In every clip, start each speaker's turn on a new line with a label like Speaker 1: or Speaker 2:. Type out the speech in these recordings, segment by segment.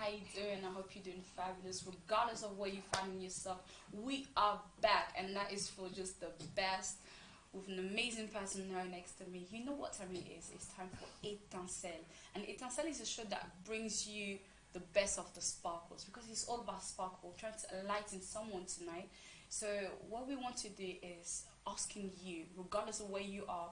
Speaker 1: how you doing? I hope you're doing fabulous. Regardless of where you're finding yourself, we are back, and that is for just the best, with an amazing person right next to me. You know what time it is? It's time for ETINCELLE. And ETINCELLE is a show that brings you the best of the sparkles, because it's all about sparkle, trying to enlighten someone tonight. So what we want to do is asking you, regardless of where you are,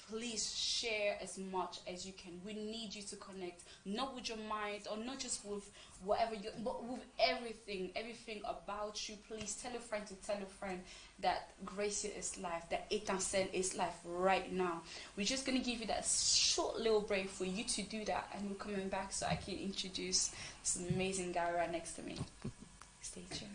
Speaker 1: please share as much as you can. We need you to connect, not with your mind, or not just with whatever you, but with everything about you. Please tell a friend to tell a friend that Gracia is live, that ETINCELLE is live right now. We're just gonna give you that short little break for you to do that, and we're coming back so I can introduce this amazing guy right next to me. Stay tuned.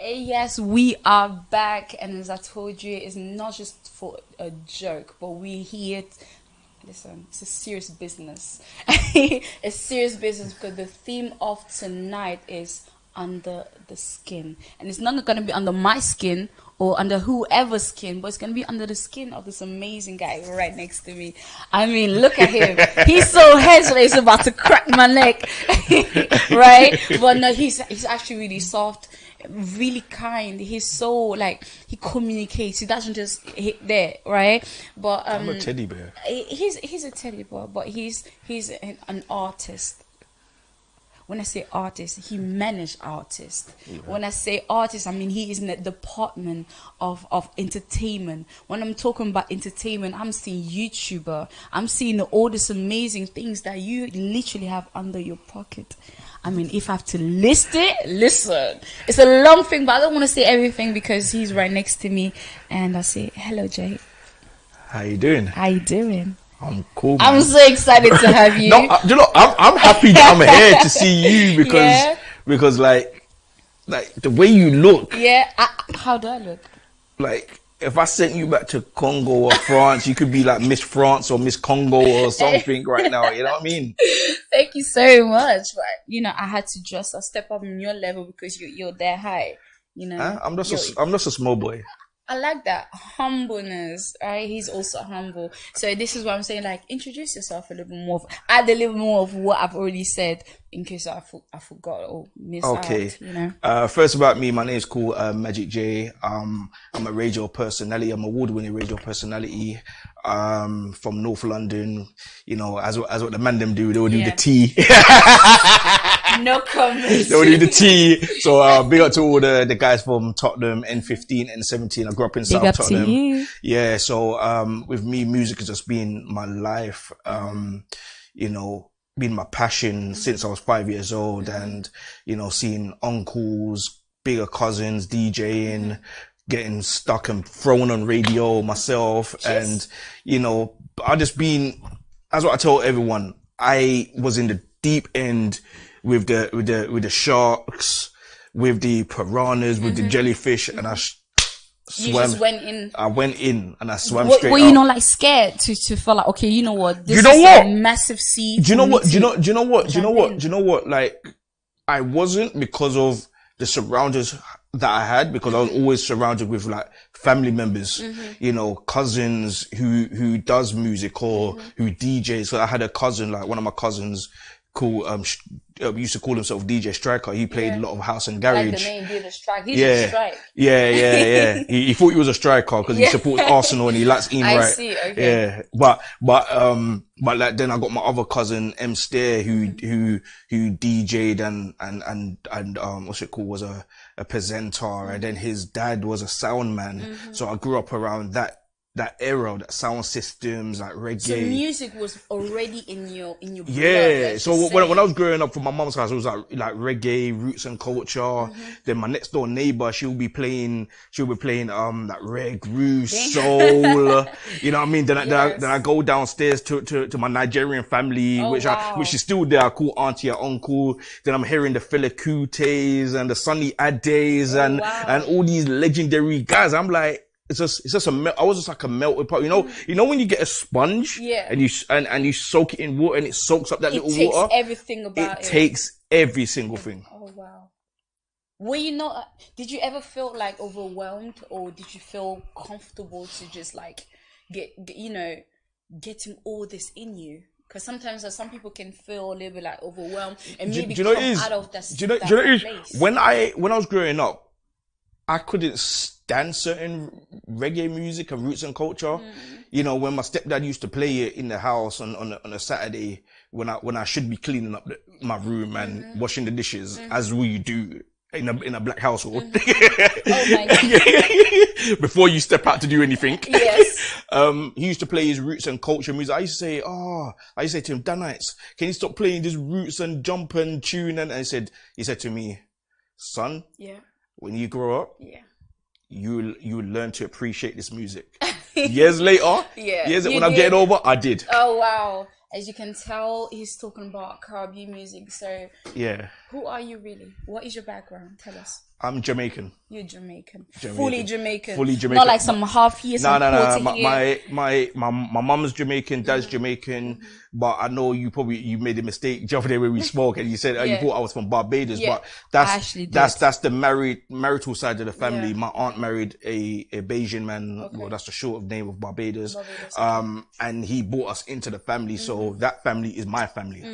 Speaker 1: Yes, we are back, and as I told you, it's not just for a joke, but we're here. Listen, it's a serious business. It's serious business, because the theme of tonight is under the skin, and it's not going to be under my skin or under whoever's skin, but it's going to be under the skin of this amazing guy right next to me. I mean, look at him. He's so headless, he's about to crack my neck. Right? But no, he's actually really soft, really kind. He's so, like, he communicates. He doesn't just hit there, right? But
Speaker 2: I'm a teddy bear.
Speaker 1: He's a teddy bear, but he's an artist. When I say artist, he managed artists. Yeah. When I say artist, I mean he is in the department of entertainment. When I'm talking about entertainment, I'm seeing YouTuber. I'm seeing all these amazing things that you literally have under your pocket. I mean, if I have to list it, listen. It's a long thing, but I don't want to say everything because he's right next to me. And I say, hello, Jay.
Speaker 2: How you doing?
Speaker 1: How you doing?
Speaker 2: I'm cool, man.
Speaker 1: I'm so excited to have you.
Speaker 2: No, you know, I'm happy that I'm here to see you, because like the way you look.
Speaker 1: Yeah, how do I look?
Speaker 2: Like, if I sent you back to Congo or France, you could be like Miss France or Miss Congo or something right now. You know what I mean?
Speaker 1: Thank you so much. But you know, I had to just step up in your level because you're that high. You know,
Speaker 2: I'm just a small boy.
Speaker 1: I like that humbleness, right? He's also humble. So this is what I'm saying, like, introduce yourself a little more, add a little more of what I've already said, in case I forgot or missed out, you know.
Speaker 2: First about me, my name is called djmagicjay. I'm a radio personality. I'm an award-winning radio personality from North London. You know, as what the man them do, they will do the tea.
Speaker 1: No comment.
Speaker 2: They will do the tea. So big up to all the guys from Tottenham, N15, N17. I grew up in South Tottenham. You. Yeah, so with me, music has just been my life. You know, been my passion since I was 5 years old, and you know, seeing uncles, bigger cousins DJing, getting stuck and thrown on radio myself. Yes. And you know, I just been, that's what I tell everyone, I was in the deep end with the sharks, with the piranhas, with the jellyfish, and I swam. You
Speaker 1: just went in.
Speaker 2: I went in and I swam straight
Speaker 1: Were
Speaker 2: out.
Speaker 1: you not like scared to feel like, okay, you know what? This is a massive sea.
Speaker 2: Do you know what? Do you know what? Like, I wasn't, because of the surroundings, that I had, because I was always surrounded with like family members, you know, cousins who does music or who DJs. So I had a cousin, like one of my cousins called, used to call himself DJ Striker. He played a lot of house and garage.
Speaker 1: I like the name, DJ Strike. He's a strike.
Speaker 2: Yeah. He thought he was a striker because he supports Arsenal and he likes Ian Wright.
Speaker 1: I see, okay.
Speaker 2: Yeah. But like then I got my other cousin, M Stair, who DJ'd and what's it called, was a presenter, and then his dad was a sound man. So I grew up around that era, that sound systems, like reggae.
Speaker 1: So music was already in your blood.
Speaker 2: Yeah. So when I was growing up from my mum's house, it was like reggae, roots and culture. Then my next door neighbor, she'll be playing like reg, roots, soul. You know what I mean? Then I go downstairs to my Nigerian family, which is still there. I call auntie or uncle. Then I'm hearing the Fela Kutes and the Sunny Ades and all these legendary guys. I'm like, I was just like a melted pot. You know when you get a sponge, and you soak it in water and it soaks up that little water.
Speaker 1: It takes everything about it.
Speaker 2: It takes every single thing.
Speaker 1: Oh wow. Were you not? Did you ever feel like overwhelmed, or did you feel comfortable to just like getting all this in you? Because sometimes some people can feel a little bit like overwhelmed and maybe come out of that place.
Speaker 2: When I was growing up, I couldn't stand certain reggae music and roots and culture. You know, when my stepdad used to play it in the house on a Saturday when I should be cleaning up my room and washing the dishes, as we do in a black household.
Speaker 1: Oh my God.
Speaker 2: Before you step out to do anything.
Speaker 1: Yes.
Speaker 2: He used to play his roots and culture music. I used to say to him, Danites, can you stop playing this roots and jump and tune? And he said to me, son, when you grow up, you will learn to appreciate this music. Years later, when I'm getting over, I did.
Speaker 1: Oh wow. As you can tell, he's talking about Caribbean music. So who are you really? What is your background? Tell us.
Speaker 2: I'm Jamaican.
Speaker 1: You're Jamaican. Fully Jamaican.
Speaker 2: Fully Jamaican.
Speaker 1: Not like some half years.
Speaker 2: No. My mum is Jamaican, dad's Jamaican, but I know you made a mistake the other day when we spoke and you said you thought I was from Barbados, but that's the marital side of the family. My aunt married a Bayesian man. Well, that's the short name of Barbados. And he brought us into the family, so that family is my family.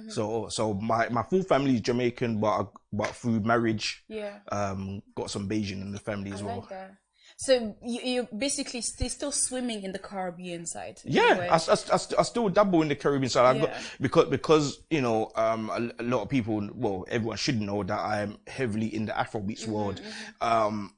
Speaker 2: So my full family is Jamaican, but through marriage, got some Bayesian in the family as well.
Speaker 1: Like that. So you're basically still swimming in the Caribbean side.
Speaker 2: Yeah, I still dabble in the Caribbean side. Because a lot of people, well, everyone should know that I am heavily in the Afrobeats world.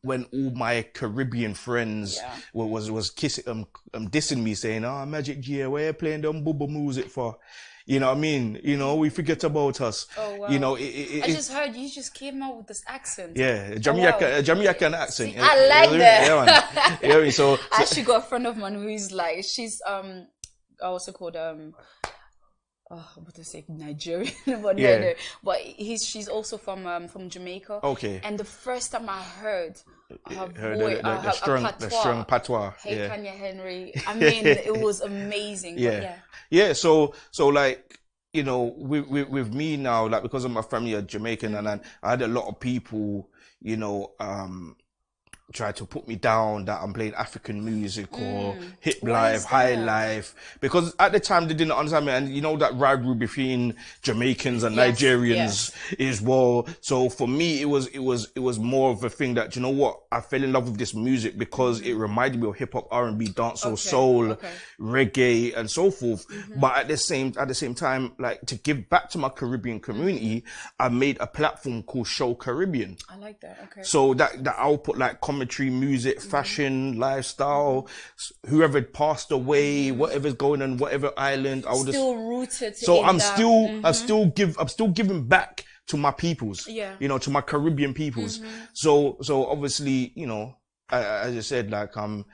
Speaker 2: When all my Caribbean friends was dissing me, saying, "Oh, Magic Jay, where you playing them booba music for?" You know what I mean? We forget about us. Oh, wow.
Speaker 1: I just heard you just came out with this accent.
Speaker 2: Yeah, Jamaican accent.
Speaker 1: See, I like that.
Speaker 2: Yeah, man. You know what I mean? So
Speaker 1: I actually got a friend of mine who is like, she's also called what to say, Nigerian, but no. But she's also from Jamaica. Okay. And the first time I heard her
Speaker 2: strong patois.
Speaker 1: Hey, Kanya Henry. I mean, it was amazing.
Speaker 2: Yeah. So like, with me now, like, because of my family are Jamaican, and I had a lot of people, try to put me down that I'm playing African music or hip life, high life, because at the time they didn't understand me, and that rivalry between Jamaicans and Nigerians is well. So for me, it was more of a thing that, I fell in love with this music because it reminded me of hip hop, R&B, dancehall, soul, reggae, and so forth. But at the same time, like, to give back to my Caribbean community, I made a platform called Show Caribbean.
Speaker 1: I like that. Okay.
Speaker 2: So that I'll put like commentary, music, fashion, lifestyle, whoever passed away, whatever's going on, whatever island, I would
Speaker 1: still rooted.
Speaker 2: So I'm still giving back to my peoples, to my Caribbean peoples. So obviously, as I said, like, I'm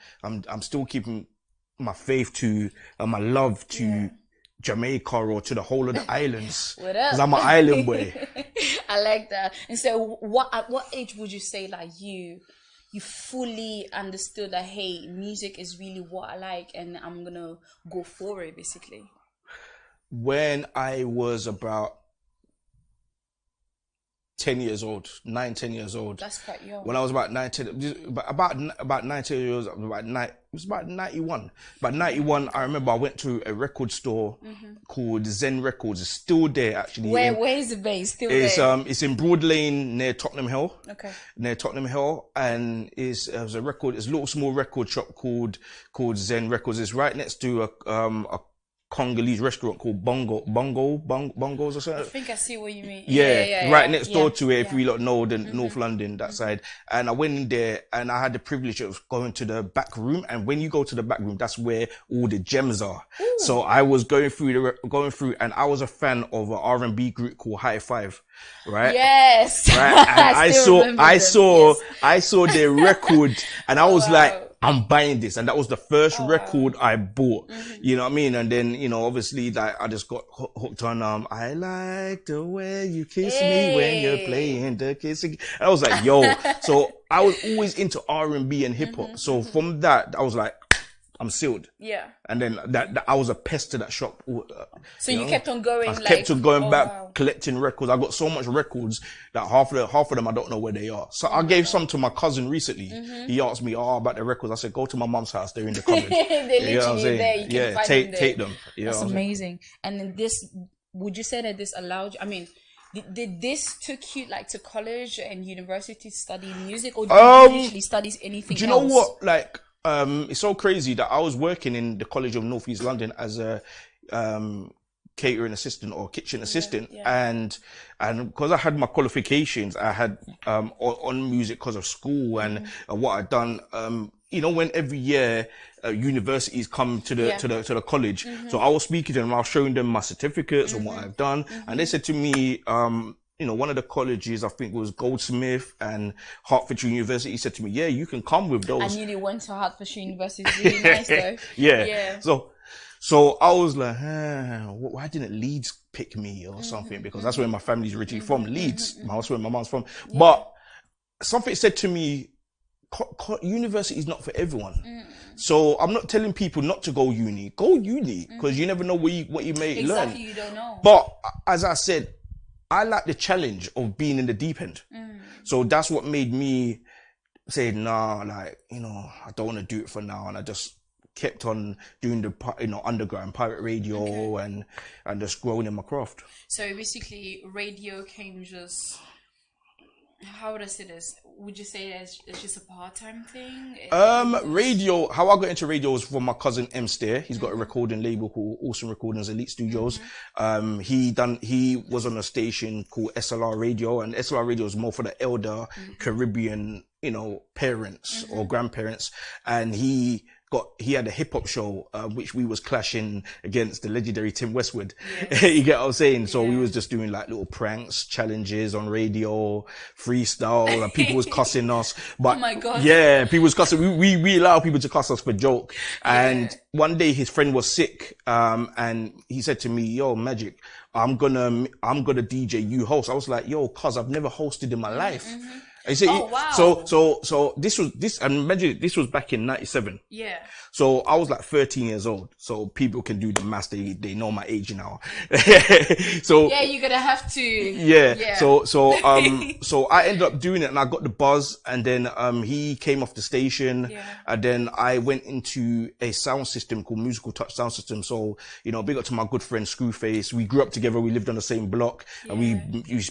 Speaker 2: still keeping my faith to my love to Jamaica or to the whole of the islands. Because I'm an island boy.
Speaker 1: I like that. And so at what age would you say, like, you fully understood that, hey, music is really what I like and I'm gonna go for it, basically?
Speaker 2: When I was about 10 years old, 10 years old.
Speaker 1: That's quite young.
Speaker 2: When I was about 19, about 19 years old, it was about 91. About 91, I remember I went to a record store called Zen Records. It's still there, actually.
Speaker 1: Where is the base? Still there?
Speaker 2: It's in Broad Lane near Tottenham Hill.
Speaker 1: Okay.
Speaker 2: Near Tottenham Hill, and it's a little small record shop called Zen Records. It's right next to a Congolese restaurant called Bongos or something.
Speaker 1: I think I see what you mean.
Speaker 2: Right next door to it, if we know the North London, that side. And I went in there and I had the privilege of going to the back room. And when you go to the back room, that's where all the gems are. Ooh. So I was going through and I was a fan of an R&B group called High Five. Right? Yes. Right? And I saw their record and I was like, I'm buying this. And that was the first record I bought. You know what I mean? And then, you know, obviously I just got hooked on, I like the way you kiss me when you're playing the kissing. And I was like, yo, so I was always into R&B and hip hop. So from that, I was like, I'm sealed. Yeah. And then that I was a pest to that shop.
Speaker 1: So you kept on going.
Speaker 2: I kept on going back, collecting records. I got so much records that half of them I don't know where they are. So I gave some to my cousin recently. He asked me about the records. I said, go to my mom's house. They're in the cupboard.
Speaker 1: They're literally there. You can find them there.
Speaker 2: Take them.
Speaker 1: That's amazing. And then would you say that this allowed you? I mean, did this took you like to college and university to study music, or did you usually study anything else?
Speaker 2: Do you know what? Like. It's so crazy that I was working in the College of North East London as a catering assistant or kitchen assistant, and because I had my qualifications, I had on music because of school and what I'd done. You know, when every year universities come to the college, so I was speaking to them, I was showing them my certificates and what I've done, and they said to me, you know, one of the colleges, I think was Goldsmith and Hertfordshire University, said to me, yeah, you can come with those.
Speaker 1: I nearly went to Hertfordshire University. It's really nice though.
Speaker 2: Yeah. So I was like, why didn't Leeds pick me or something? Because that's where my family's originally from, Leeds. That's where my mom's from. Yeah. But something said to me, university is not for everyone. So I'm not telling people not to go uni. Go uni, because you never know what you may learn.
Speaker 1: Exactly, you don't know.
Speaker 2: But as I said, I like the challenge of being in the deep end. So that's what made me say, nah, like, you know, I don't want to do it for now. And I just kept on doing the, you know, underground pirate radio and just growing in my craft.
Speaker 1: So basically radio came just, how would I say this? Would you say it's just a part-time thing?
Speaker 2: Radio, how I got into radio was from my cousin M. Stair. He's got a recording label called Awesome Recordings Elite Studios. He was on a station called SLR Radio, and SLR Radio is more for the elder Caribbean, you know, parents or grandparents. And he had a hip hop show, which we was clashing against the legendary Tim Westwood. Yes. You get what I'm saying? So we was just doing like little pranks, challenges on radio, freestyle, and people was cussing us. But oh my God. Yeah, people was cussing. We allow people to cuss us for joke. And one day his friend was sick, and he said to me, yo, Magic, I'm gonna DJ, you host. I was like, yo, cuz I've never hosted in my life. You see, so this, and imagine this was back in 97. Yeah. So I was like 13 years old. So people can do the math. They know my age now. So
Speaker 1: yeah, you're gonna have to.
Speaker 2: Yeah. So I ended up doing it, and I got the buzz, and then he came off the station, and then I went into a sound system called Musical Touch Sound System. So, you know, big up to my good friend Screwface. We grew up together. We lived on the same block, and we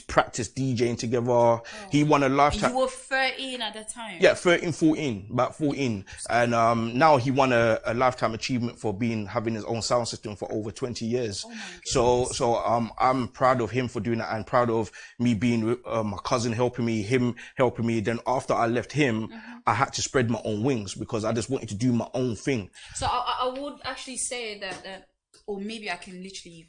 Speaker 2: practiced DJing together. He won a lifetime.
Speaker 1: You were 13 at the time?
Speaker 2: Yeah, 13, 14, about 14. And now he won a lifetime achievement for having his own sound system for over 20 years. Oh so I'm proud of him for doing that, and proud of me being with my cousin helping me, him helping me. Then after I left him, I had to spread my own wings because I just wanted to do my own thing.
Speaker 1: So I would actually say that, or maybe I can literally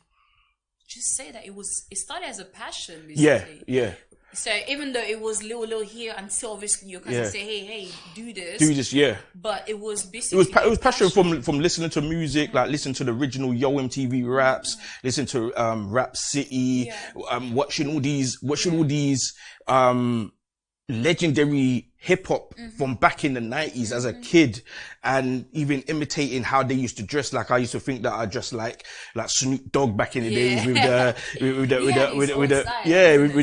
Speaker 1: just say that it started as a passion, basically.
Speaker 2: Yeah.
Speaker 1: So even though it was little here until obviously your cousin say, hey, do this. But it was basically
Speaker 2: it was passion from listening to music, like listening to the original Yo MTV raps, listening to Rap City, watching all these legendary hip hop from back in the 90s as a kid, and even imitating how they used to dress. Like I used to think that I dressed like Snoop Dogg back in the days with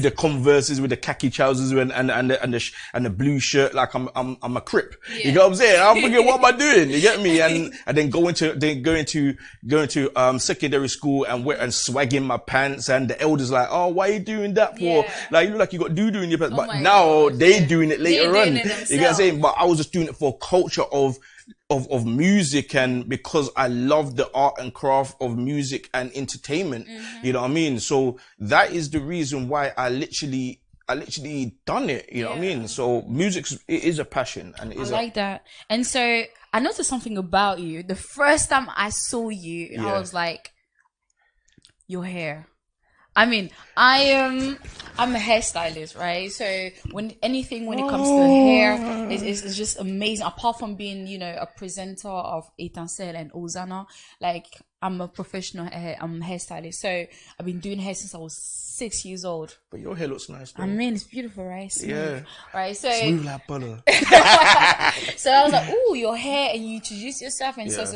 Speaker 2: the Converses, with the khaki trousers and the blue shirt. Like I'm a Crip. You know what I'm saying? I'm thinking, what am I doing? You get me? And then going to secondary school and swagging my pants, and the elders like, oh, why are you doing that for? Like, you look like you got doo-doo in your pants. But now they doing it later on. You get what I'm saying? But I was just doing it for culture of music, and because I love the art and craft of music and entertainment. You know what I mean? So that is the reason why I literally done it. You know what I mean? So music is a passion, and it is.
Speaker 1: I like that. And so I noticed something about you. The first time I saw you, I was like, your hair. I mean, I'm a hairstylist, right? So when it comes to hair, it's just amazing. Apart from being, you know, a presenter of ETINCELLE and Ozana, like I'm a professional hairstylist. So I've been doing hair since I was 6 years old.
Speaker 2: But your hair looks nice though.
Speaker 1: I mean, it's beautiful, right? Smooth,
Speaker 2: yeah.
Speaker 1: Right. So
Speaker 2: smooth like butter.
Speaker 1: So I was like, "Ooh, your hair," and you introduced yourself and so.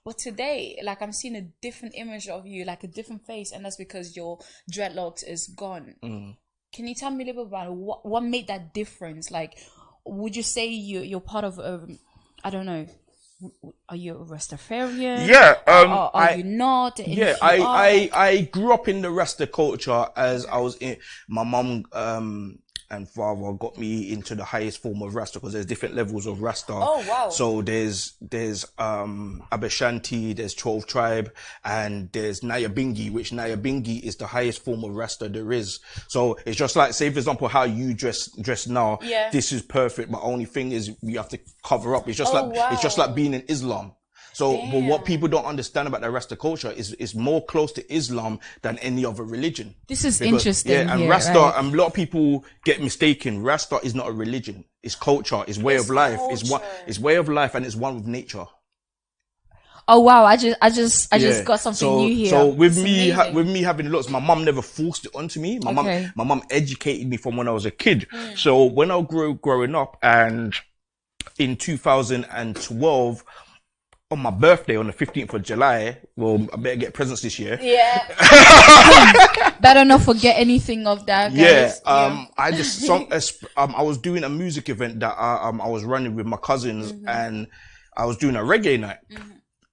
Speaker 1: But today, like, I'm seeing a different image of you, like a different face, and that's because your dreadlocks is gone. Can you tell me a little bit about what made that difference? Like, would you say you're part of I don't know. Are you a Rastafarian?
Speaker 2: Yeah.
Speaker 1: Are you not? And
Speaker 2: yeah. I grew up in the Rasta culture as I was in. My mum and father got me into the highest form of Rasta, because there's different levels of Rasta.
Speaker 1: Oh wow.
Speaker 2: So there's Abashanti, there's 12 tribe, and there's Nyabingi, which Nyabingi is the highest form of Rasta there is. So it's just like, say for example, how you dress now. Yeah. This is perfect, but only thing is you have to cover up. It's just it's just like being in Islam. So, but what people don't understand about the Rasta culture is more close to Islam than any other religion.
Speaker 1: This is interesting.
Speaker 2: Yeah, and Rasta, right? A lot of people get mistaken. Rasta is not a religion. It's culture. It's way of life. It's way of life, and it's one with nature.
Speaker 1: Oh wow! I just got something new here.
Speaker 2: So with me having looks, my mum never forced it onto me. My mum educated me from when I was a kid. So when I grew growing up, and in 2012. On my birthday, on the 15th of July, well, I better get presents this year.
Speaker 1: Yeah. Better not forget anything of that, guys.
Speaker 2: Yeah. I was doing a music event that I was running with my cousins, and I was doing a reggae night,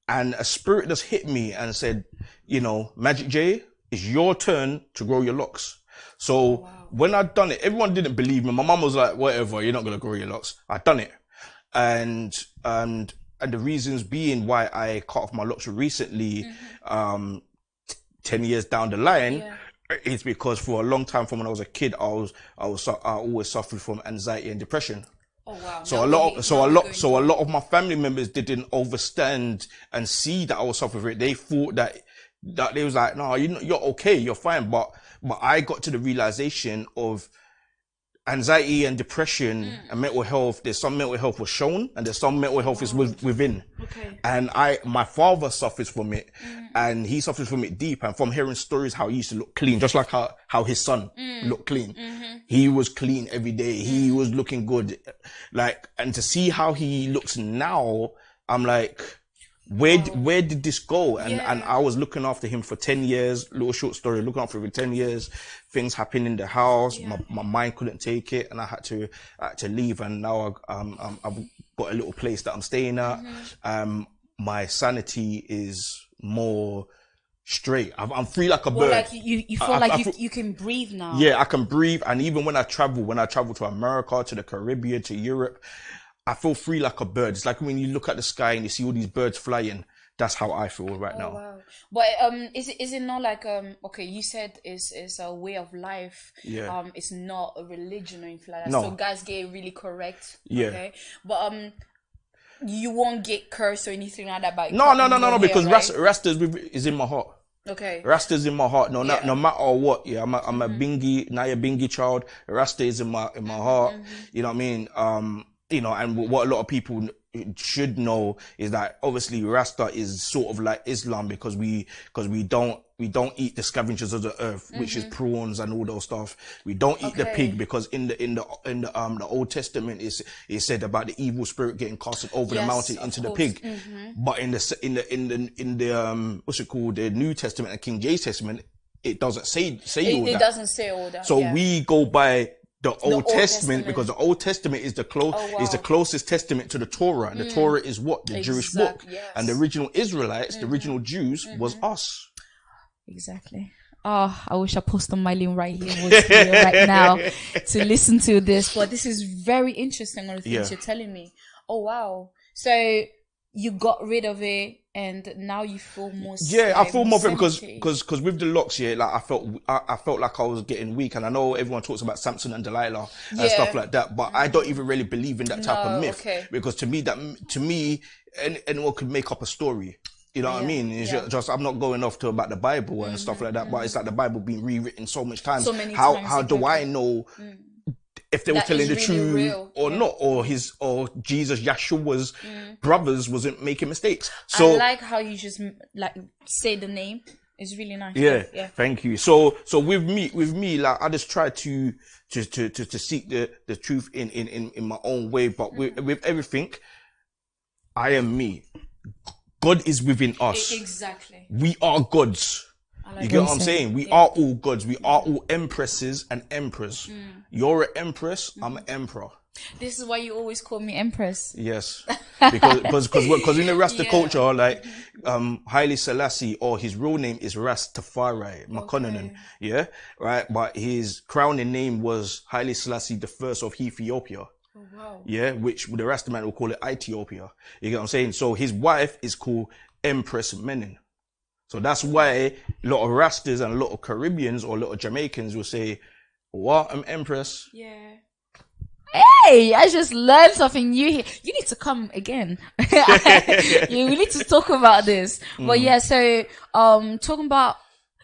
Speaker 2: and a spirit just hit me and said, you know, Magic Jay, it's your turn to grow your locks. So when I done it, everyone didn't believe me. My mum was like, whatever, you're not going to grow your locks. I done it. And the reasons being why I cut off my locks recently, 10 years down the line, is because for a long time, from when I was a kid, I always suffered from anxiety and depression. Oh wow! So a lot of my family members didn't understand and see that I was suffering from it. They thought that they was like, no, you're okay, you're fine. But I got to the realization of anxiety and depression and mental health. There's some mental health was shown, and there's some mental health is within. Okay. And my father suffers from it, and he suffers from it deep. And from hearing stories how he used to look clean, just like how his son looked clean. He was clean every day. He was looking good. Like, and to see how he looks now, I'm like, where did this go? And I was looking after him for 10 years, little short story, looking after him for 10 years. Things happened in the house. My mind couldn't take it, and I had to leave. And now I've got a little place that I'm staying at. My sanity is more straight. I'm free like a bird.
Speaker 1: Like you feel you can breathe now.
Speaker 2: Yeah, I can breathe. And even when I travel to America, to the Caribbean, to Europe, I feel free like a bird. It's like when you look at the sky and you see all these birds flying. That's how I feel right now. Wow.
Speaker 1: But is it not like okay, you said it's a way of life. Yeah. It's not a religion or anything like that. No. So guys get really correct. Yeah. Okay. But you won't get cursed or anything like that by
Speaker 2: No, because right? Rasta is in my heart.
Speaker 1: Okay.
Speaker 2: Rasta's in my heart. No matter what. Yeah, I'm a Bingi, Naya Bingi child. Rasta is in my heart. You know what I mean? you know, and what a lot of people should know is that obviously Rasta is sort of like Islam because we don't eat the scavengers of the earth, which is prawns and all those stuff. We don't eat the pig because in the Old Testament is said about the evil spirit getting casted over the mountain into the pig. But in the what's it called, the New Testament and King James Testament, it doesn't say all that.
Speaker 1: It doesn't say all that.
Speaker 2: So we go by the Old Testament because the Old Testament is the closest testament to the Torah. The Torah is what? The Jewish book.
Speaker 1: Yes.
Speaker 2: And the original Israelites, the original Jews was us.
Speaker 3: Exactly. Oh, I wish Apostle Mylene right here was here right now to listen to this. But this is very interesting, all the things you're telling me. Oh, wow. So you got rid of it and now you feel more
Speaker 2: I feel more because with the locks, like I felt like I was getting weak. And I know everyone talks about Samson and Delilah and stuff like that, but I don't even really believe in that type of myth because to me anyone could make up a story. You know what I mean? It's just I'm not going off to about the Bible and stuff like that, but it's like the Bible being rewritten so much times. So many times. How do I know if they were telling the truth or not, or Jesus, Yeshua's brothers wasn't making mistakes? So
Speaker 3: I like how you just like say the name. It's really nice.
Speaker 2: Yeah. Thank you. So with me, like I just try to seek the truth in my own way, but with everything, I am me. God is within us.
Speaker 1: Exactly.
Speaker 2: We are gods. You get what I'm saying? We are all gods. We are all empresses and emperors. You're an empress. I'm an emperor.
Speaker 3: This is why you always call me empress.
Speaker 2: Yes, because in the Rasta culture, like Haile Selassie, or his real name is Rastafari Makonnen, right. But his crowning name was Haile Selassie the First of Ethiopia.
Speaker 1: Oh, wow.
Speaker 2: Yeah, which the Rasta man will call it Ethiopia. You get what I'm saying? So his wife is called Empress Menen. So that's why a lot of Rastas and a lot of Caribbeans or a lot of Jamaicans will say, "What? I'm Empress."
Speaker 1: Yeah.
Speaker 3: Hey, I just learned something new here. You need to come again. We need to talk about this. But yeah, so talking about,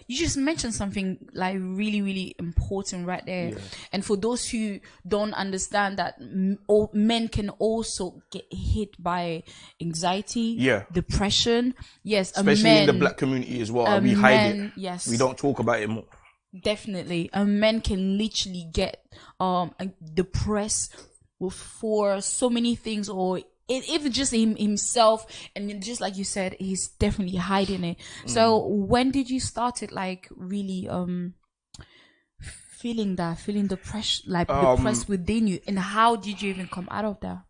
Speaker 3: you just mentioned something like really, really important right there. Yeah. And for those who don't understand that men can also get hit by anxiety, depression. Yes.
Speaker 2: Especially in the black community as well. We hide it.
Speaker 3: Yes.
Speaker 2: We don't talk about it more.
Speaker 3: Definitely. Men can literally get depressed for so many things, or even just himself, and just like you said, he's definitely hiding it. So when did you start it, like really feeling the pressure, like depressed within you, and how did you even come out of that?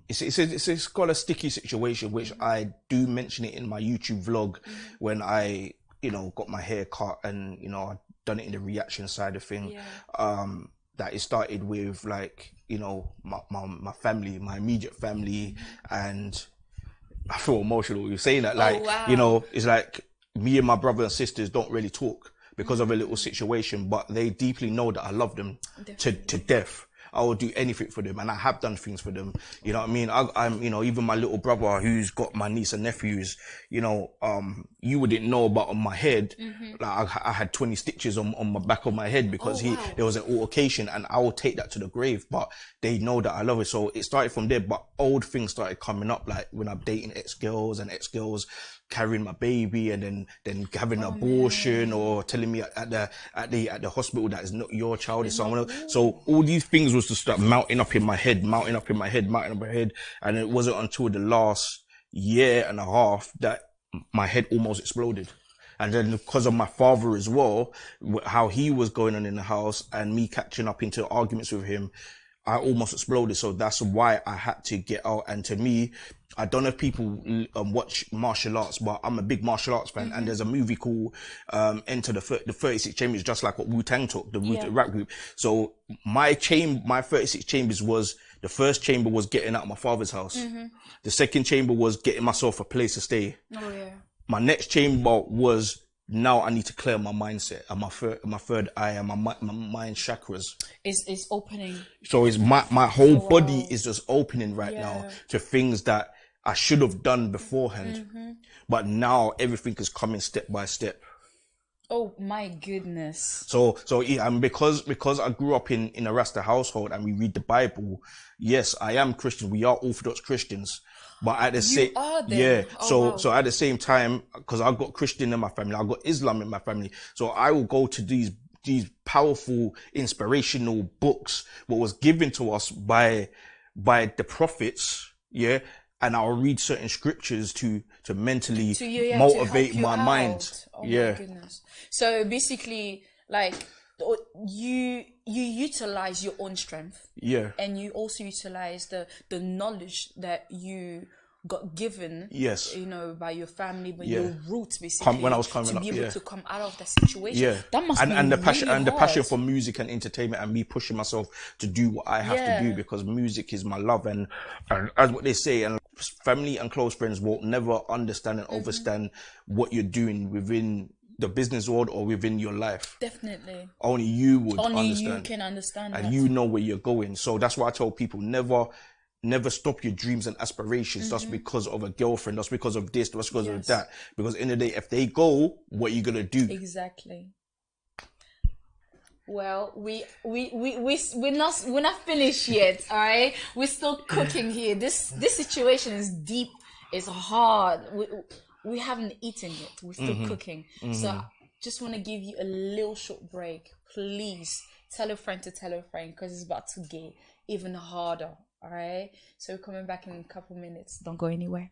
Speaker 2: It's got a sticky situation, which I do mention it in my YouTube vlog when I got my hair cut and I done it in the reaction side of thing. That it started with like my family, my immediate family, and I feel emotional you're saying that. Like it's like me and my brother and sisters don't really talk because of a little situation, but they deeply know that I love them to death. I will do anything for them, and I have done things for them. You know what I mean? I'm even my little brother who's got my niece and nephews, you wouldn't know about on my head. Like I had 20 stitches on my back of my head because there was an altercation, and I will take that to the grave, but they know that I love it. So it started from there, but old things started coming up, like when I'm dating ex-girls carrying my baby and then having an abortion, or telling me at the hospital that it's not your child, it's someone else. So all these things was to start mounting up in my head, and it wasn't until the last year and a half that my head almost exploded. And then because of my father as well, how he was going on in the house and me catching up into arguments with him, I almost exploded. So that's why I had to get out. And to me, I don't know if people watch martial arts, but I'm a big martial arts fan. And there's a movie called Enter the 36 Chambers, just like what Wu-Tang took, the rap group. So my 36 chambers was, the first chamber was getting out of my father's house. The second chamber was getting myself a place to stay. My next chamber was, now I need to clear my mindset and my third eye and my mind chakras.
Speaker 3: It's opening.
Speaker 2: So it's my whole body is just opening right now to things that I should have done beforehand. But now everything is coming step by step.
Speaker 3: Oh my goodness.
Speaker 2: So yeah, and because I grew up in a Rasta household and we read the Bible, yes, I am Christian. We are Orthodox Christians. But at the same, yeah. So at the same time, because I've got Christian in my family, I've got Islam in my family. So I will go to these powerful, inspirational books, what was given to us by the prophets, yeah. And I'll read certain scriptures to mentally motivate my mind.
Speaker 3: Oh my goodness. So basically, like, you utilize your own strength, and you also utilize the knowledge that you got given, you know, by your family, by your roots, basically,
Speaker 2: when I was coming
Speaker 3: to
Speaker 2: up,
Speaker 3: be able to come out of that situation. That must be
Speaker 2: the passion
Speaker 3: really
Speaker 2: and the
Speaker 3: hard.
Speaker 2: passion for music and entertainment, and me pushing myself to do what I have to do, because music is my love, and as what they say, and family and close friends will never understand and understand what you're doing within the business world or within your life.
Speaker 3: Definitely.
Speaker 2: Only you would
Speaker 3: Only
Speaker 2: understand.
Speaker 3: you can understand
Speaker 2: and
Speaker 3: that.
Speaker 2: You know where you're going. So that's why I tell people, never stop your dreams and aspirations just because of a girlfriend, just because of this, just because of that. Because in the day, if they go, what are you gonna do?
Speaker 3: Exactly. Well, we're not finished yet. All right, we're still cooking here. This situation is deep. It's hard. We haven't eaten yet. We're still cooking. So just want to give you a little short break. Please tell a friend to tell a friend, because it's about to get even harder. All right. So we're coming back in a couple minutes. Don't go anywhere.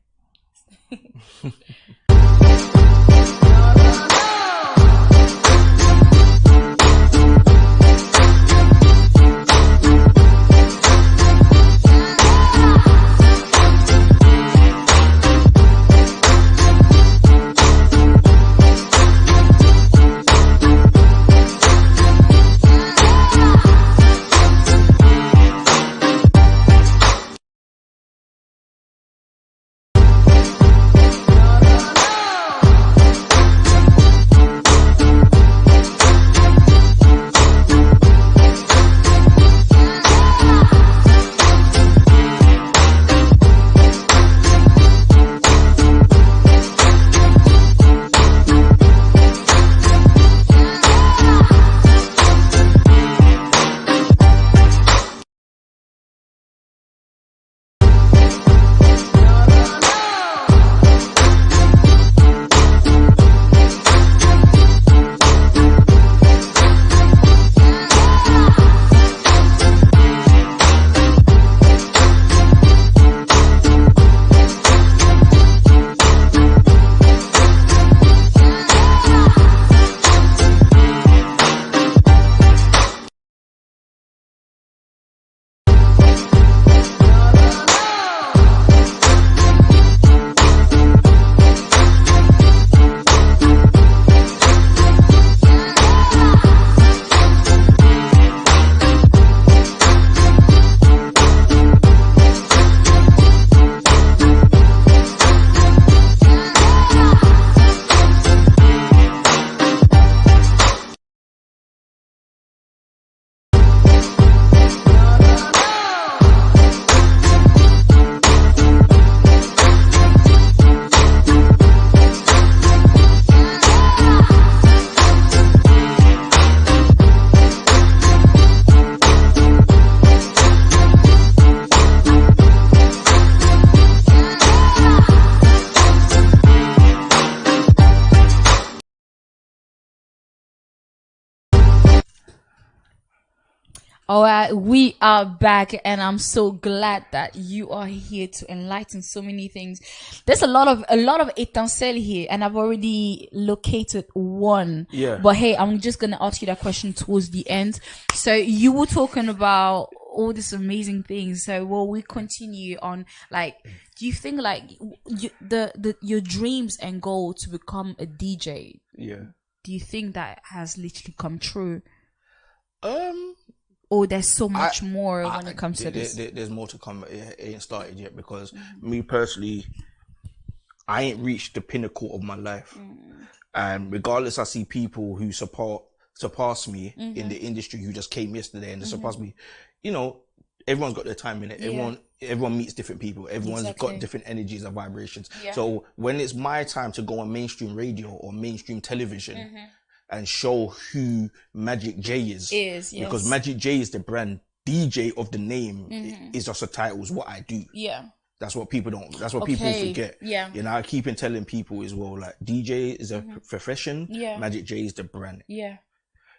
Speaker 3: All right, we are back, and I'm so glad that you are here to enlighten so many things. There's a lot of étincelles here, and I've already located one.
Speaker 2: Yeah.
Speaker 3: But hey, I'm just gonna ask you that question towards the end. So you were talking about all these amazing things. So we continue on, like, do you think like your dreams and goal to become a DJ?
Speaker 2: Yeah.
Speaker 3: Do you think that has literally come true? Or there's so much more when it comes to this?
Speaker 2: There's more to come. It ain't started yet, because me personally, I ain't reached the pinnacle of my life. And regardless, I see people who surpass me in the industry who just came yesterday and they surpass me. You know, everyone's got their time in it. Everyone meets different people. Everyone's got different energies and vibrations. So when it's my time to go on mainstream radio or mainstream television, and show who Magic Jay is. Because Magic Jay is the brand. DJ of the name is just a title, is what I do.
Speaker 3: Yeah.
Speaker 2: That's what people people forget.
Speaker 3: Yeah.
Speaker 2: You know, I keep on telling people as well, like DJ is a profession.
Speaker 3: Yeah.
Speaker 2: Magic Jay is the brand.
Speaker 3: Yeah.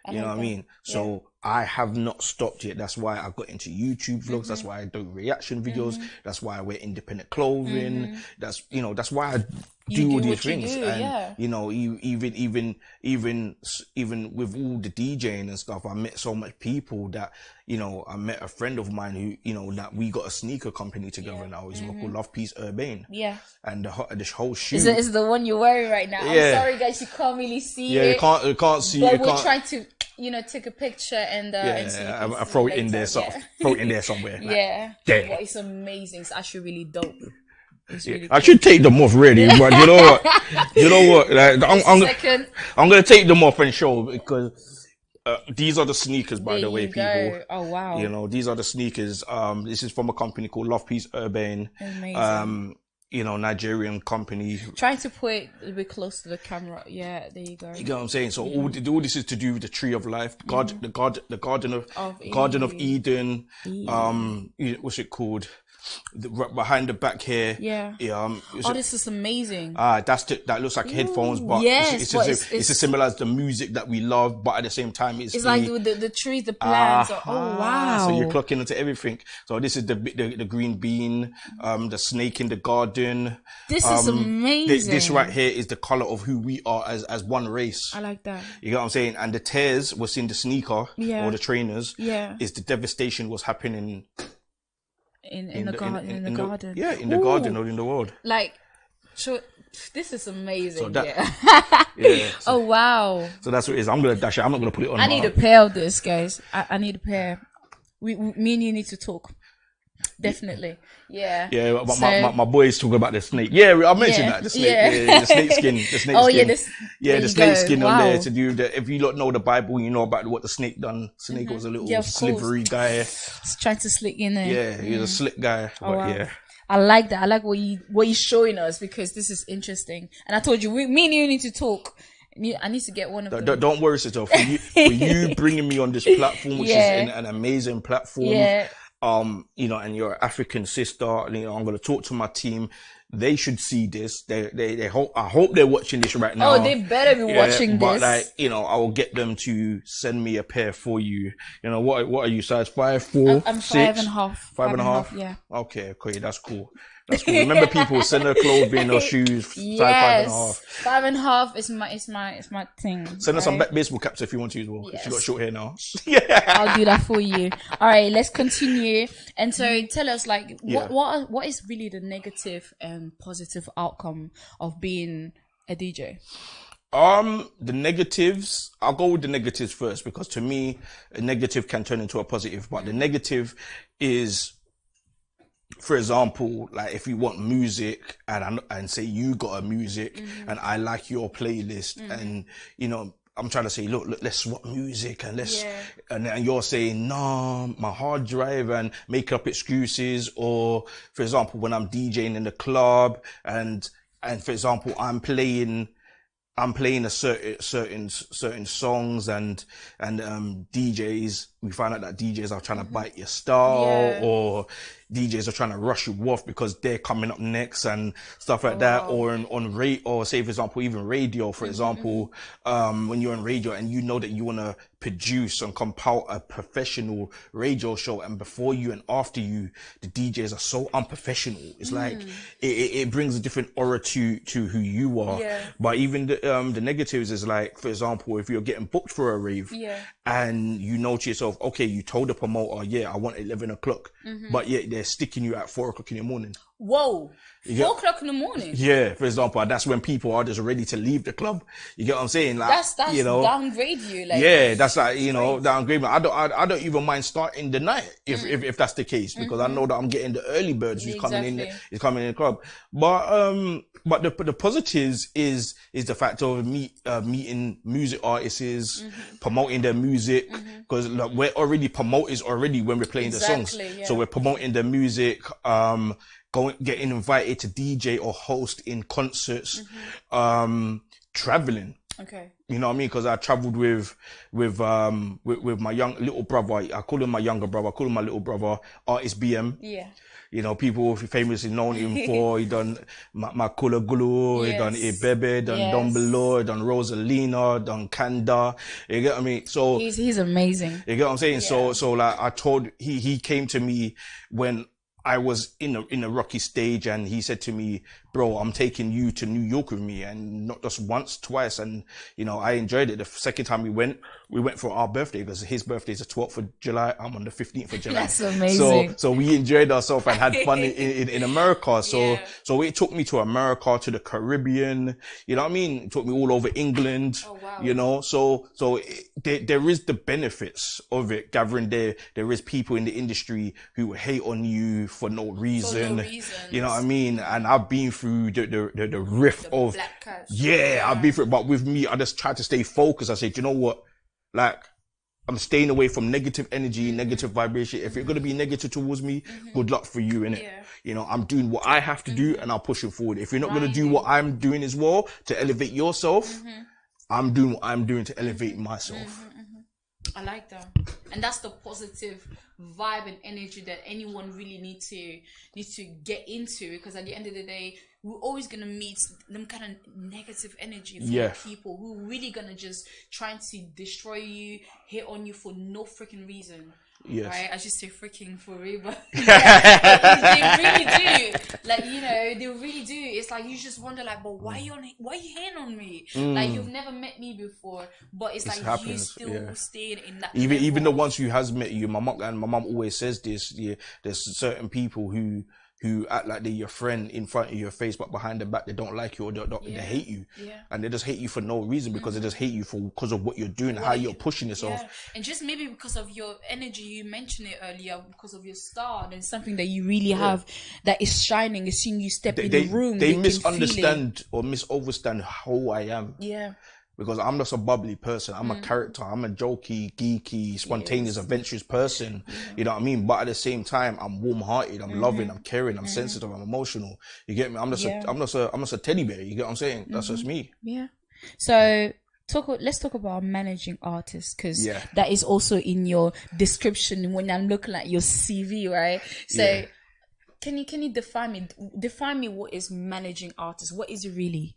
Speaker 2: You know what I mean? So I have not stopped yet. That's why I got into YouTube vlogs. That's why I do reaction videos. That's why I wear independent clothing. That's, you know, that's why I do all these things. And, you know, even with all the DJing and stuff, I met so much people that, you know, I met a friend of mine who, you know, that we got a sneaker company together now. It's called Love Peace Urbane. Yeah. And the whole shoe.
Speaker 3: Is the one you're wearing right now. I'm sorry guys, you can't really see it.
Speaker 2: Yeah, you can't see it.
Speaker 3: But we're trying to, you know, take a picture and so
Speaker 2: I throw it in there, throw it in there somewhere.
Speaker 3: Yeah.
Speaker 2: Like,
Speaker 3: well, it's amazing. It's actually really dope. Really
Speaker 2: I should take them off really, but you know what? Like, I'm gonna take them off and show, because these are the sneakers, by the way, people.
Speaker 3: Oh wow!
Speaker 2: You know, these are the sneakers. This is from a company called Love Peace Urbane.
Speaker 3: Amazing.
Speaker 2: You know, Nigerian company.
Speaker 3: Trying to put it a bit close to the camera. Yeah, there you go.
Speaker 2: You get what I'm saying? So all this is to do with the tree of life, the garden of Eden. What's it called? Behind the back here.
Speaker 3: This is amazing.
Speaker 2: That looks like headphones, but it's as similar as the music that we love, but at the same time it's
Speaker 3: like the trees, the plants. Oh wow!
Speaker 2: So you're clocking into everything. So this is the green bean, the snake in the garden.
Speaker 3: This is amazing.
Speaker 2: This right here is the color of who we are as one race.
Speaker 3: I like that.
Speaker 2: You get what I'm saying? And the tears was in the sneaker or the trainers.
Speaker 3: Yeah,
Speaker 2: is the devastation was happening.
Speaker 3: In the garden.
Speaker 2: In the garden or in the world.
Speaker 3: Like, so this is amazing. So
Speaker 2: So,
Speaker 3: oh wow.
Speaker 2: So that's what it is. I'm gonna dash it. I'm not gonna put it on.
Speaker 3: I need a pair of this, guys. I need a pair. Me and you need to talk. Definitely. Yeah.
Speaker 2: Yeah, but my boy is talking about the snake. Yeah, I mentioned that. The snake. The snake skin. The snake skin.
Speaker 3: Oh
Speaker 2: yeah, the snake skin on there to do the, if you don't know the Bible, you know about what the snake done. Snake was a little slivery guy.
Speaker 3: He's trying to slick in there.
Speaker 2: Yeah, he's a slick guy. But yeah.
Speaker 3: I like that. I like what you're showing us, because this is interesting. And I told you, me and you need to talk. I need to get one of them. Don't
Speaker 2: worry, Sister. For you bringing me on this platform, which is an amazing platform.
Speaker 3: Yeah.
Speaker 2: You know, and you're an African sister, you know, I'm going to talk to my team. They should see this. I hope they're watching this right now.
Speaker 3: Oh, they better be watching
Speaker 2: but
Speaker 3: this.
Speaker 2: But like, you know, I will get them to send me a pair for you. You know, what are you, size 5, 4,
Speaker 3: I'm
Speaker 2: 6?
Speaker 3: 5.5.
Speaker 2: 5.5?
Speaker 3: Yeah.
Speaker 2: Okay, that's cool. That's cool. Remember, people send their clothing or shoes. Size 5.5.
Speaker 3: 5.5 is my thing.
Speaker 2: Send us some baseball caps if you want to as well. Yes. If you got short hair now.
Speaker 3: I'll do that for you. All right, let's continue. And so tell us, like, what is really the negative and positive outcome of being a DJ?
Speaker 2: The negatives, I'll go with the negatives first, because to me, a negative can turn into a positive. But the negative is, for example, like if you want music and say you got a music and I like your playlist and, you know, I'm trying to say, look, let's swap music and and you're saying, no, my hard drive, and make up excuses. Or for example, when I'm DJing in the club and for example, I'm playing a certain songs and DJs, we find out that DJs are trying to bite your style, or DJs are trying to rush you off because they're coming up next and stuff like that. Or on radio, or say for example, even radio, for example, when you're on radio and you know that you want to produce and compile a professional radio show, and before you and after you, the DJs are so unprofessional. It's like it brings a different aura to who you are. But even the negatives is like, for example, if you're getting booked for a rave and you know to yourself, okay, you told the promoter, I want 11 o'clock, but yet they're sticking you at 4 o'clock in the morning.
Speaker 3: Whoa. 4 o'clock in the morning.
Speaker 2: Yeah, for example, that's when people are just ready to leave the club. You get what I'm saying? Like,
Speaker 3: that's
Speaker 2: you know,
Speaker 3: downgrade you. Like,
Speaker 2: that's like, you know, downgrade. I don't even mind starting the night if that's the case, because I know that I'm getting the early birds who's coming in the club. But the positives is the fact of meeting music artists, promoting their music, because we're already promoters already when we're playing the songs. So we're promoting the music, getting invited to DJ or host in concerts, traveling.
Speaker 1: Okay.
Speaker 2: You know what I mean? Because I traveled with my little brother. I call him my younger brother. I call him my little brother, Artist BM.
Speaker 1: Yeah.
Speaker 2: You know, people famously known him for, he done Makula Gulu, he done Ibebe, done Don Below, he done Rosalina, done Kanda. You get what I mean? So
Speaker 3: he's amazing.
Speaker 2: You get what I'm saying?
Speaker 1: Yeah.
Speaker 2: So like he came to me when I was in a rocky stage, and he said to me, bro, I'm taking you to New York with me, and not just once, twice. And, you know, I enjoyed it. The second time we went for our birthday, because his birthday is the 12th of July. I'm on the 15th of July.
Speaker 3: That's amazing.
Speaker 2: So we enjoyed ourselves and had fun in America. So it took me to America, to the Caribbean. You know what I mean? It took me all over England.
Speaker 1: Oh, wow.
Speaker 2: You know, there is the benefits of it, gathering there is people in the industry who hate on you for no reason. You know what I mean? And I've been through the rift of
Speaker 1: black cats.
Speaker 2: Yeah, I've been through it. But with me, I just tried to stay focused. I said, you know what? Like, I'm staying away from negative energy, negative vibration. If you're going to be negative towards me, good luck for you, innit?
Speaker 1: Yeah.
Speaker 2: You know, I'm doing what I have to do, and I'll push it forward. If you're not going to do what I'm doing as well to elevate yourself, I'm doing what I'm doing to elevate myself.
Speaker 1: I like that, and that's the positive vibe and energy that anyone really needs to get into, because at the end of the day, we're always gonna meet them kind of negative energy from people who are really gonna just trying to destroy you, hit on you for no freaking reason.
Speaker 2: Yes.
Speaker 1: Right? I just say freaking for real, but they really do. Like, you know, they really do. It's like you just wonder, like, but why you hating on me? Like, you've never met me before, but it's like happens. You still stayed in that.
Speaker 2: Even the ones who has met you, my mom always says this. Yeah, there's certain people who act like they're your friend in front of your face, but behind the back they don't like you, or they hate you, and they just hate you for no reason, because they just hate you because of what you're doing, how you're pushing yourself,
Speaker 1: and just maybe because of your energy. You mentioned it earlier, because of your star, and
Speaker 3: something that you really have that is shining. As soon as you step in the room,
Speaker 2: they misunderstand or misunderstand who I am.
Speaker 3: Yeah.
Speaker 2: Because I'm just a bubbly person. I'm a character. I'm a jokey, geeky, spontaneous, adventurous person. You know what I mean? But at the same time, I'm warm-hearted. I'm loving. I'm caring. I'm sensitive. I'm emotional. You get me? I'm just a teddy bear. You get what I'm saying? That's just me.
Speaker 3: Yeah. So let's talk about managing artists, because that is also in your description when I'm looking at your CV, right? So. Can you define me what is managing artists? What is it really?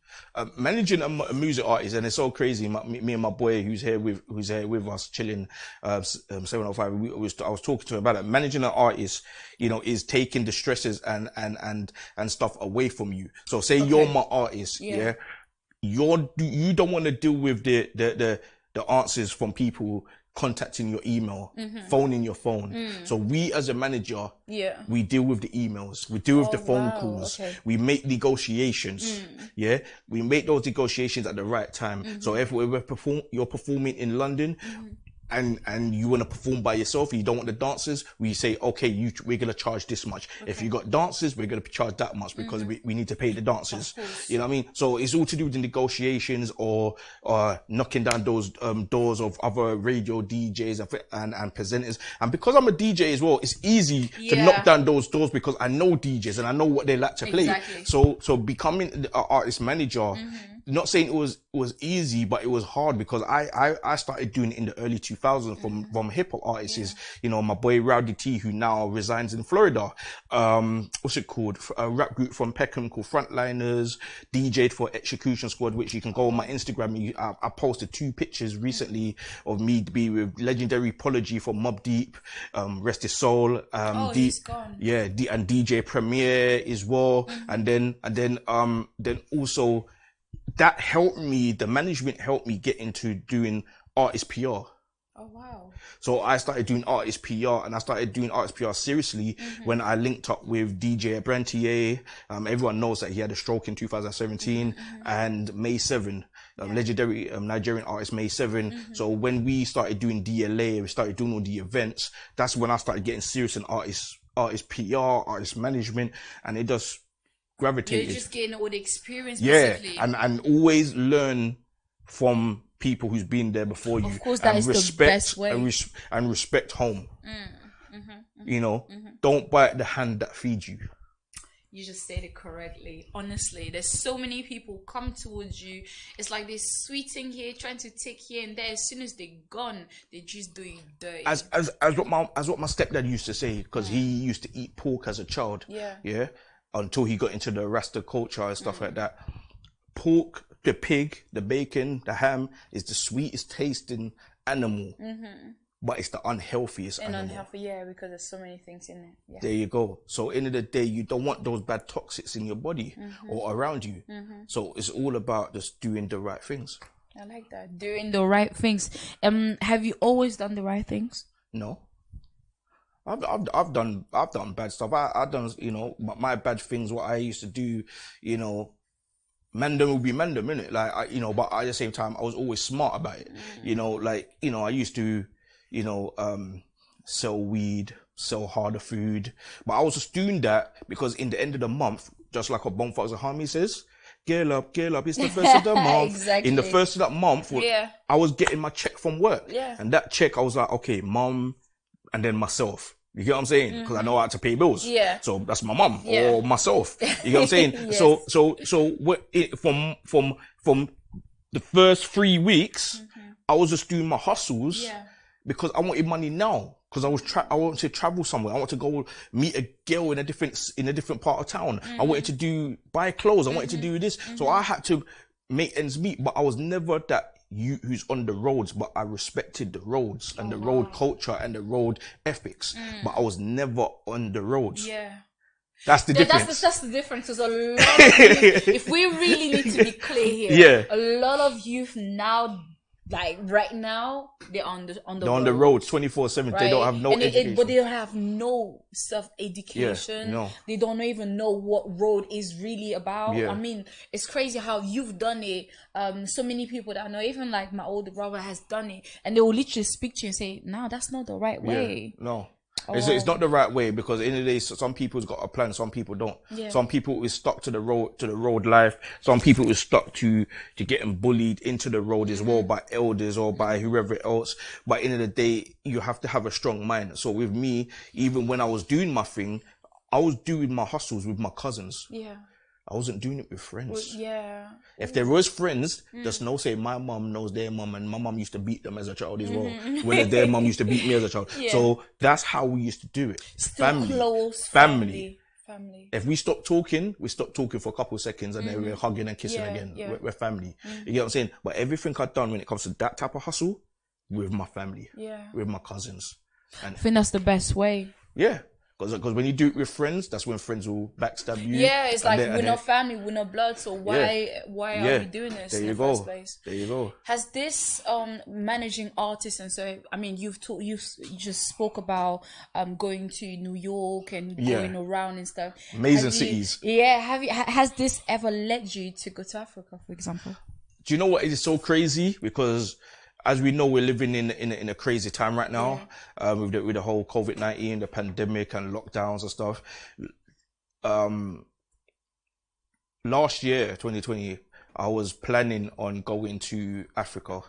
Speaker 2: Managing a music artist, and it's so crazy. Me and my boy who's here with us chilling, 705. I was talking to him about it. Managing an artist, you know, is taking the stresses and stuff away from you. So say you're my artist, you don't want to deal with the answers from people contacting your email, phoning your phone. So we as a manager, we deal with the emails, we deal with the phone calls, we make negotiations. We make those negotiations at the right time. So if you're performing in London, and you want to perform by yourself, you don't want the dancers, we say, okay, we're going to charge this much. If you got dancers, we're going to charge that much, because we need to pay the dancers. You know what I mean? So it's all to do with the negotiations, or knocking down those doors of other radio DJs and presenters. And because I'm a DJ as well, it's easy to knock down those doors, because I know DJs and I know what they like to play. So becoming an artist manager, not saying it was easy, but it was hard, because I started doing it in the early 2000s from hip hop artists. You know, my boy Rowdy T, who now resides in Florida. What's it called? A rap group from Peckham called Frontliners. DJ'd for Execution Squad, which you can go on my Instagram. I posted 2 pictures recently of me to be with legendary Apology from Mobb Deep, rest his soul.
Speaker 1: He's gone.
Speaker 2: Yeah, and DJ Premier as well. And then also, that helped me, the management helped me get into doing artist PR.
Speaker 1: Oh, wow.
Speaker 2: So I started doing artist PR, and I started doing artist PR seriously when I linked up with DJ Brantier. Everyone knows that he had a stroke in 2017, and May 7, legendary Nigerian artist May 7. So when we started doing DLA, we started doing all the events, that's when I started getting serious in artist PR, artist management, and it just gravitated.
Speaker 1: You're just getting all the experience,
Speaker 2: basically. And always learn from people who's been there before you.
Speaker 3: Of course, that is the best way.
Speaker 2: And respect home. You know, don't bite the hand that feeds you.
Speaker 3: You just said it correctly. Honestly, there's so many people come towards you. It's like they're sweeting here, trying to take here and there. As soon as they're gone, they just do you dirty.
Speaker 2: As what my stepdad used to say, because he used to eat pork as a child. Yeah. Until he got into the Rasta culture and stuff like that. Pork, the pig, the bacon, the ham is the sweetest tasting animal. But it's the unhealthiest animal.
Speaker 3: Unhealthy, because there's so many things in it. Yeah.
Speaker 2: There you go. So end of the day, you don't want those bad toxics in your body or around you. So it's all about just doing the right things.
Speaker 3: I like that. Doing the right things. Have you always done the right things?
Speaker 2: No. I've done bad stuff. I done, you know, my bad things, what I used to do, you know, Mandem will be Mandem, innit? Like, you know, but at the same time, I was always smart about it. You know, like, you know, I used to, you know, sell weed, sell harder food. But I was just doing that because in the end of the month, just like a Bonfires of Harmony says, girl up, it's the first of the month.
Speaker 3: Exactly.
Speaker 2: In the first of that month, I was getting my check from work. And that check, I was like, okay, mom, and then myself. You get what I'm saying? Because I know I had to pay bills. So that's my mom or myself. You get what I'm saying? So from the first 3 weeks, I was just doing my hustles. Because I wanted money now. Because I wanted to travel somewhere. I wanted to go meet a girl in a different part of town. I wanted to buy clothes. I wanted to do this. So I had to make ends meet. But I was never that you who's on the roads. But I respected the roads and the road culture and the road ethics. But I was never on the roads. That's the difference.
Speaker 3: That's the difference. There's a lot of youth, if we really need to be clear here, a lot of youth now, like right now, they're on the
Speaker 2: roads 24/7. Right? They don't have no education.
Speaker 3: But they don't have no self-education. They don't even know what road is really about. I mean, it's crazy how you've done it. So many people that I know, even like my older brother has done it, and they will literally speak to you and say, "No, that's not the right way."
Speaker 2: No. It's not the right way because in the day, some people's got a plan, some people don't. Some people is stuck to the road life. Some people is stuck to getting bullied into the road as well by elders or by whoever else. But in the day, you have to have a strong mind. So with me, even when I was doing my thing, I was doing my hustles with my cousins. I wasn't doing it with friends. If there was friends, just know say my mom knows their mom, and my mom used to beat them as a child as well. Whereas their mom used to beat me as a child. So that's how we used to do it.
Speaker 3: Still close
Speaker 2: family. If we stop talking for a couple of seconds and then we're hugging and kissing again. We're family. You get what I'm saying? But everything I've done when it comes to that type of hustle, with my family, with my cousins. And
Speaker 3: I think that's the best way.
Speaker 2: Because when you do it with friends, that's when friends will backstab you.
Speaker 3: It's like we're not family, we're not blood, so why are we doing this in the first place?
Speaker 2: There you go.
Speaker 3: Has this managing artists, and so I mean you just spoke about going to New York and going around and stuff.
Speaker 2: Amazing cities.
Speaker 3: Has this ever led you to go to Africa, for example?
Speaker 2: Do you know what is so crazy? Because as we know, we're living in a crazy time right now, with the whole COVID-19, the pandemic and lockdowns and stuff. Last year, 2020, I was planning on going to Africa.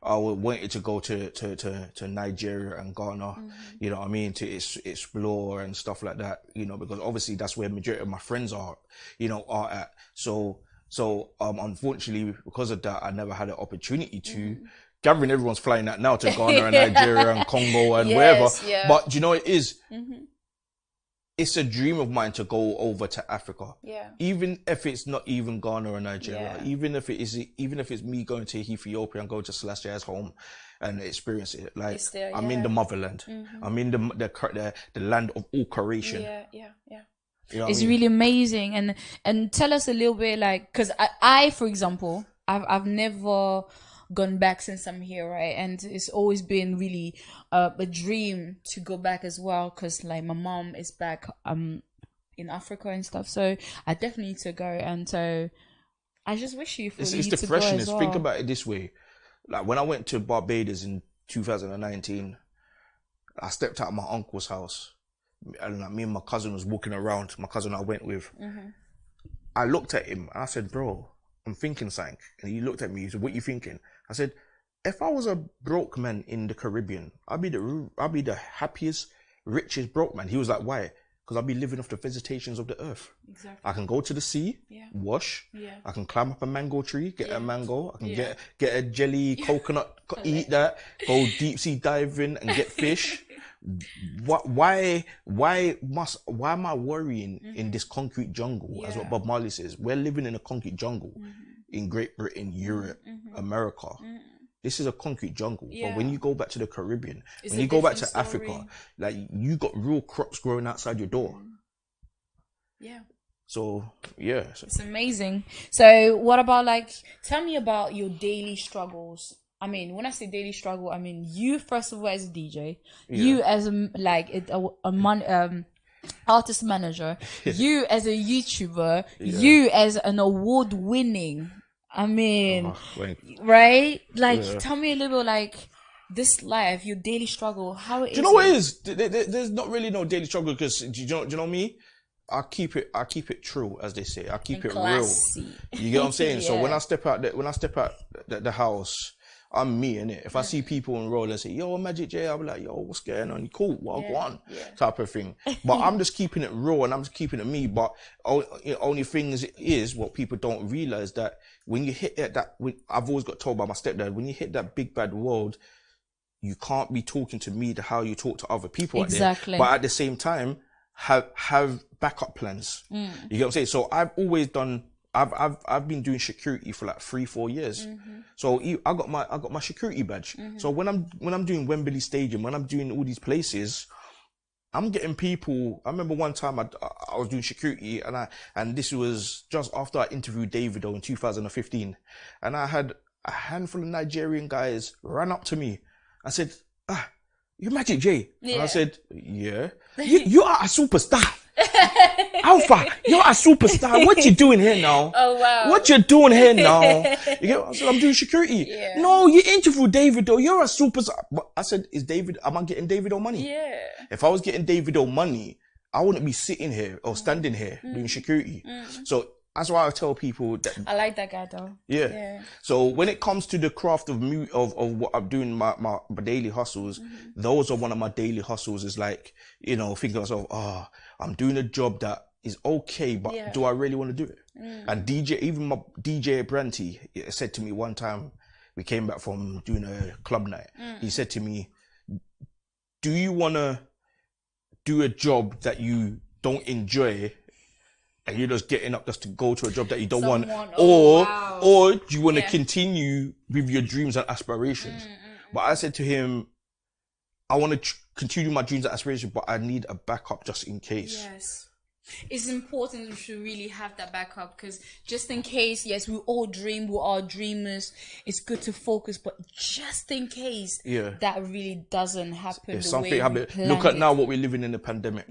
Speaker 2: I wanted to go to Nigeria and Ghana, you know what I mean, to explore and stuff like that, you know, because obviously that's where majority of my friends are at. So unfortunately, because of that, I never had an opportunity to. Gathering, everyone's flying out now to Ghana and Nigeria and Congo and wherever. But do you know it is? It's a dream of mine to go over to Africa. Even if it's not even Ghana or Nigeria, even if it's me going to Ethiopia and go to Celestia's home and experience it. Like I'm in the motherland. I'm in the land of all creation. You know
Speaker 3: it's really amazing. And tell us a little bit, like, because I for example, I've never gone back since I'm here, right? And it's always been really a dream to go back as well, because like my mom is back in Africa and stuff, so I definitely need to go. And so I just wish you for
Speaker 2: it's the freshness. Think about it this way, like when I went to Barbados in 2019, I stepped out of my uncle's house and like, me and my cousin was walking around, my cousin I went with. I looked at him and I said, bro, I'm thinking something. And he looked at me, he said, what you thinking? I said, if I was a broke man in the Caribbean, I'd be the happiest, richest broke man. He was like, why? Because I'll be living off the vegetations of the earth.
Speaker 3: Exactly.
Speaker 2: I can go to the sea, wash. I can climb up a mango tree, get a mango. I can get a jelly coconut, eat that. Go deep sea diving and get fish. Why am I worrying in this concrete jungle? As what Bob Marley says, we're living in a concrete jungle in Great Britain, Europe, America. This is a concrete jungle. But when you go back to the Caribbean, when you go back to Africa, like you got real crops growing outside your door. So it's
Speaker 3: amazing. So what about, like, tell me about your daily struggles. I mean, when I say daily struggle, I mean you first of all as a DJ, you as a artist manager, you as a YouTuber, you as an award-winning. I mean, right? Like, tell me a little, like, this life, your daily struggle, how it is.
Speaker 2: Do you know what it is? There's not really no daily struggle because do you know me? I keep it true, as they say. I keep it
Speaker 3: classy.
Speaker 2: Real. You get what I'm saying? So when I step out the house, I'm me, innit? If I see people on road and say, yo, Magic Jay, I'll be like, yo, what's going on? You cool? Well, go on. Type of thing. But I'm just keeping it real and I'm just keeping it me. But only thing is what people don't realize, that when you hit that, I've always got told by my stepdad, when you hit that big bad world, you can't be talking to me how you talk to other people.
Speaker 3: Exactly.
Speaker 2: But at the same time, have backup plans. You get what I'm saying? So I've always done, I've been doing security for like 3-4 years. So I got my security badge. So when I'm doing Wembley Stadium, when I'm doing all these places, I'm getting people. I remember one time I was doing security and this was just after I interviewed Davido in 2015, and I had a handful of Nigerian guys run up to me. I said, you're Magic Jay. And I said, yeah. You are a superstar. Alpha, you're a superstar. What you doing here now?
Speaker 3: Oh, wow.
Speaker 2: What you doing here now? You get, I said, I'm doing security. No, you interviewed Davido. You're a superstar. But I said, am I getting Davido money? If I was getting Davido money, I wouldn't be sitting here or standing here doing security. So that's why I tell people that
Speaker 3: I like that guy though.
Speaker 2: So when it comes to the craft of what I'm doing, my daily hustles, those are one of my daily hustles. Is like, you know, thinking to myself, I'm doing a job that is okay, but do I really want to do it? And even my DJ Branty said to me one time, we came back from doing a club night. He said to me, do you want to do a job that you don't enjoy and you're just getting up just to go to a job that you don't want, or do you want to continue with your dreams and aspirations? But I said to him, I want to continue my dreams and aspirations, but I need a backup just in case.
Speaker 3: Yes. It's important to really have that backup, because just in case, yes, we all dream, we are dreamers. It's good to focus, but just in case that really doesn't happen.
Speaker 2: If something happens, look at now what we're living in the pandemic.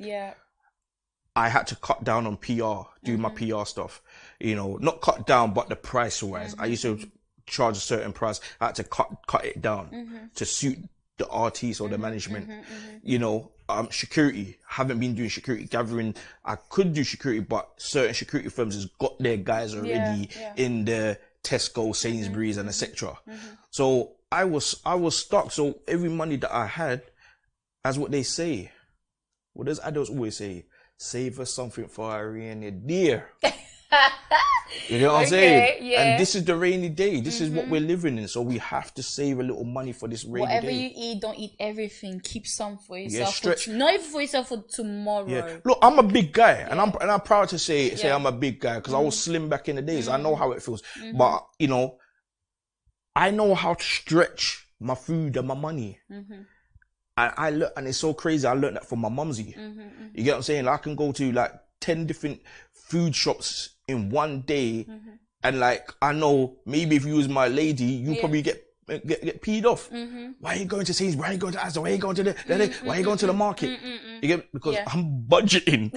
Speaker 2: I had to cut down on PR, do my PR stuff. You know, not cut down, but the price wise. I used to charge a certain price. I had to cut it down to suit the artist or the management. You know, security. Haven't been doing security gathering. I could do security, but certain security firms has got their guys already in the Tesco, Sainsbury's, and etc. So I was stuck. So every money that I had, as what they say, what does adults always say? Save us something for our rainy day. You know what I'm saying? And this is the rainy day. This is what we're living in. So we have to save a little money for this rainy day.
Speaker 3: Whatever you eat, don't eat everything. Keep some for yourself. Not even for yourself, for tomorrow.
Speaker 2: Look, I'm a big guy, and I'm proud to say I'm a big guy, because I was slim back in the days. I know how it feels. But you know, I know how to stretch my food and my money. And it's so crazy. I learned that from my mumsy. You get what I'm saying? Like, I can go to like 10 different food shops in one day, and like, I know maybe if you was my lady, you probably get peed off. Why are you going to Sainsbury's? Why are you going to Asda? Why are you going to why are you going to the market? You get, because I'm budgeting.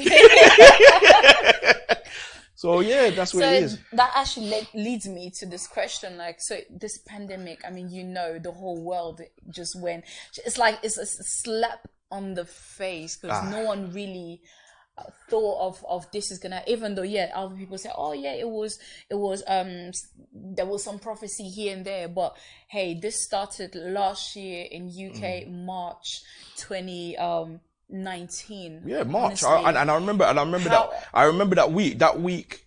Speaker 2: So yeah, that's what it is.
Speaker 3: That actually leads me to this question. Like, so this pandemic, I mean, you know, the whole world just went. It's like it's a slap on the face, because no one really thought of this is gonna. Even though other people say, oh yeah, it was there was some prophecy here and there, but hey, this started last year in UK, March 2019. 19.
Speaker 2: Yeah, March. And I remember that week. That week,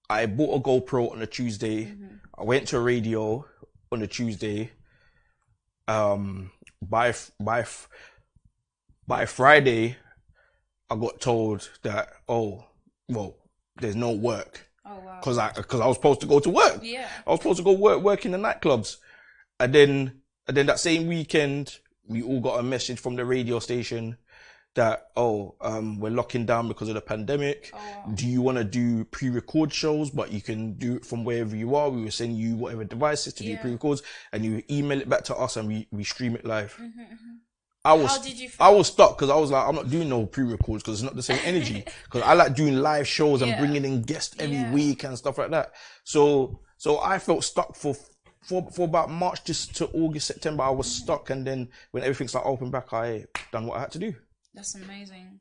Speaker 2: I bought a GoPro on a Tuesday. I went to radio on a Tuesday. By Friday, I got told that, there's no work.
Speaker 3: Oh wow.
Speaker 2: Cause I was supposed to go to work.
Speaker 3: Yeah.
Speaker 2: I was supposed to go work in the nightclubs. And then that same weekend, we all got a message from the radio station that, we're locking down because of the pandemic.
Speaker 3: Oh, wow.
Speaker 2: Do you want to do pre-record shows, but you can do it from wherever you are? We will send you whatever devices to do pre-records, and you email it back to us, and we stream it live. How did you feel? I was stuck because I was like, I'm not doing no pre-records because it's not the same energy. Because I like doing live shows and bringing in guests every week and stuff like that. So I felt stuck for about March just to August, September. I was stuck, and then when everything started opening back, I done what I had to do.
Speaker 3: That's amazing.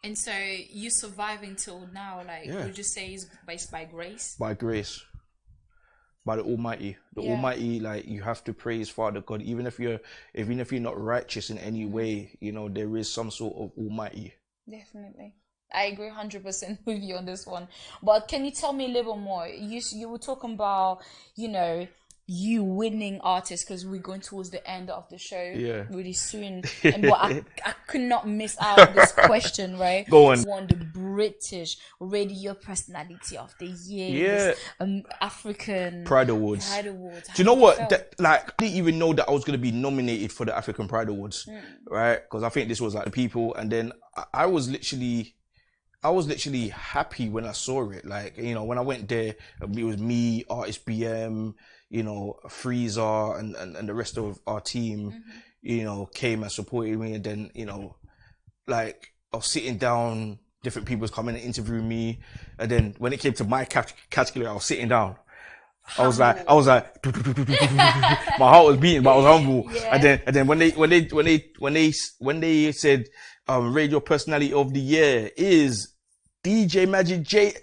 Speaker 3: And so you surviving till now, like, would you say is based by grace? By grace.
Speaker 2: By the Almighty. Almighty, like, you have to praise Father God, even if you're not righteous in any way, you know, there is some sort of Almighty.
Speaker 3: Definitely. I agree 100% with you on this one. But can you tell me a little more? You were talking about, you know, you winning artists, because we're going towards the end of the show really soon. And but I could not miss out this question, right?
Speaker 2: Go on.
Speaker 3: Won the British Radio Personality of the Year. African
Speaker 2: Pride Awards. Do you know what? I didn't even know that I was going to be nominated for the African Pride Awards, right? Because I think this was like the people, and then I was literally happy when I saw it. Like, you know, when I went there, it was me, Artist BM, you know, Freezer and the rest of our team, you know, came and supported me. And then, you know, like, I was sitting down, different people was coming and interviewing me. And then when it came to my category, I was sitting down. I was like, my heart was beating, but I was humble. And then when they said, Radio Personality of the Year is djmagicjay,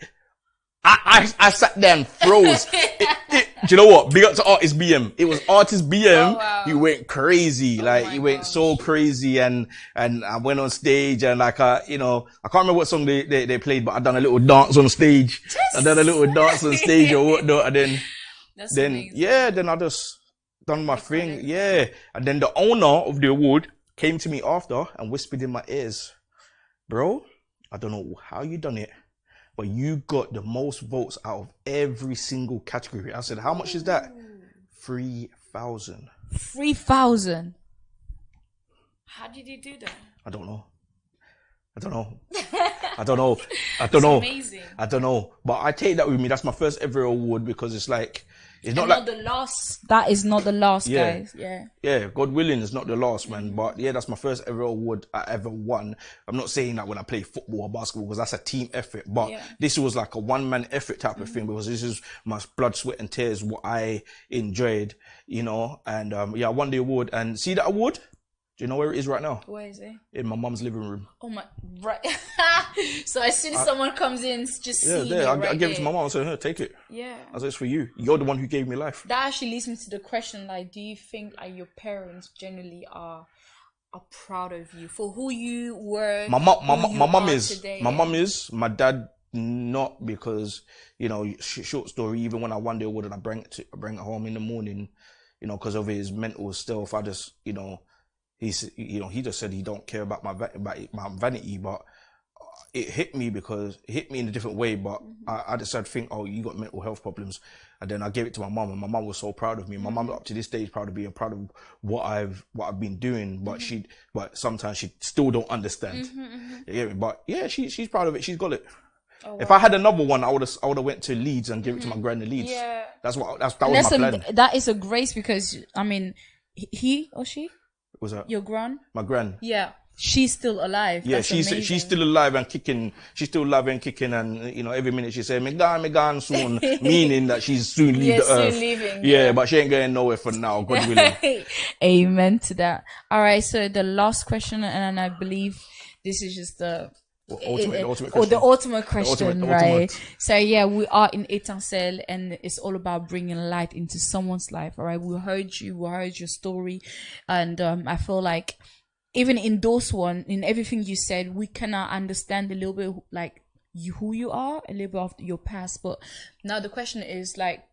Speaker 2: I sat there and froze. Do you know what? Big up to Artist BM. It was Artist BM. Oh, wow. He went crazy. He went so crazy, and I went on stage, and like, you know, I can't remember what song they played, but I done a little dance on stage. Or whatnot, and then then I just done my thing. Yeah. And then the owner of the award came to me after and whispered in my ears, "Bro, I don't know how you done it, but you got the most votes out of every single category." I said, "How much is that?" 3,000.
Speaker 3: 3,000. How did you do that?
Speaker 2: I don't know.
Speaker 3: It's amazing.
Speaker 2: I don't know. But I take that with me. That's my first ever award, because it's like, it's not
Speaker 3: the last. That is not the last, guys.
Speaker 2: Yeah. God willing, it's not the last, man. But yeah, that's my first ever award I ever won. I'm not saying that when I play football or basketball, because that's a team effort. But this was like a one-man effort type of thing, because this is my blood, sweat, and tears, what I enjoyed, you know. And I won the award. And see that award? Do you know where it is right now?
Speaker 3: Where is it?
Speaker 2: In my mum's living room.
Speaker 3: Oh my, right. So as soon as someone comes in, just see it
Speaker 2: I gave it to my mum. I said, "Here, take it."
Speaker 3: Yeah.
Speaker 2: I said, "It's for you. You're the one who gave me life."
Speaker 3: That actually leads me to the question, like, do you think like your parents generally are proud of you for who you were? My
Speaker 2: mum is. My dad not, because, you know, short story, even when I won the award and I bring it home in the morning, you know, because of his mental stuff, I just, you know, he just said he don't care about my vanity, but it hit me because it hit me in a different way. But I decided to think, oh, you got mental health problems, and then I gave it to my mum, and my mum was so proud of me. My mum up to this day is proud of me and proud of what I've been doing. But but sometimes she still don't understand. You get me? But yeah, she's proud of it. She's got it. Oh, wow. If I had another one, I would have went to Leeds and give it to my gran in Leeds. Yeah, that was my plan.
Speaker 3: That is a grace, because I mean, he or she.
Speaker 2: Was that
Speaker 3: your gran?
Speaker 2: My gran.
Speaker 3: Yeah, she's still alive.
Speaker 2: Yeah, she's still alive and kicking. She's still alive and kicking, and you know, every minute she say, "Me gone soon," meaning that she's soon leave the earth. Leaving, yeah, but she ain't going nowhere for now. God willing.
Speaker 3: Amen to that. All right, so the last question, and I believe this is just the ultimate question, right? So yeah, we are in ETINCELLE, and it's all about bringing light into someone's life. All right, we heard your story, and I feel like even in those one, in everything you said, we cannot understand a little bit like who you are, a little bit of your past. But now the question is like,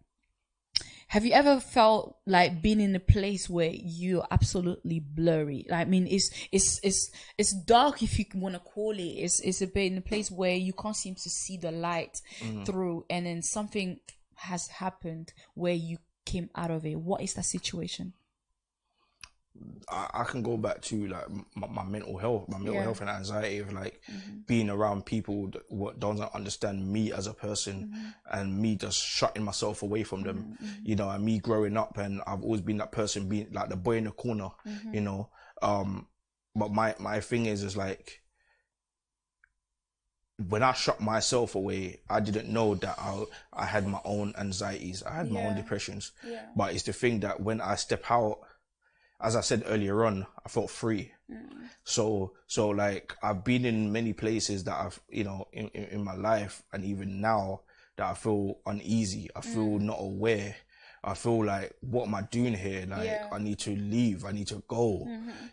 Speaker 3: have you ever felt like being in a place where you're absolutely blurry? I mean, it's dark, if you want to call it. It's a bit in a place where you can't seem to see the light through, and then something has happened where you came out of it. What is that situation?
Speaker 2: I can go back to like my mental health, health and anxiety of like being around people that doesn't understand me as a person, and me just shutting myself away from them, you know, and me growing up, and I've always been that person, being like the boy in the corner, you know. But my thing is like, when I shut myself away, I didn't know that I had my own anxieties, I had my own depressions. But it's the thing that when I step out, as I said earlier on, I felt free. So like, I've been in many places that I've, you know, in my life, and even now, that I feel uneasy. I feel not aware. I feel like, what am I doing here? Like, I need to leave. I need to go.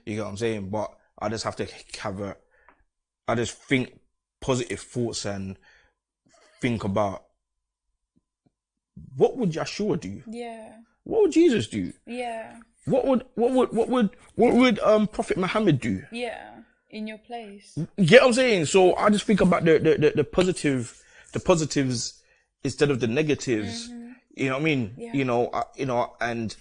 Speaker 2: You know what I'm saying? But I just have to I just think positive thoughts and think about, what would Yeshua do? What would Jesus do? What would Prophet Muhammad do?
Speaker 3: In your place.
Speaker 2: You get what I'm saying? So I just think about the positives instead of the negatives. You know what I mean? You know, and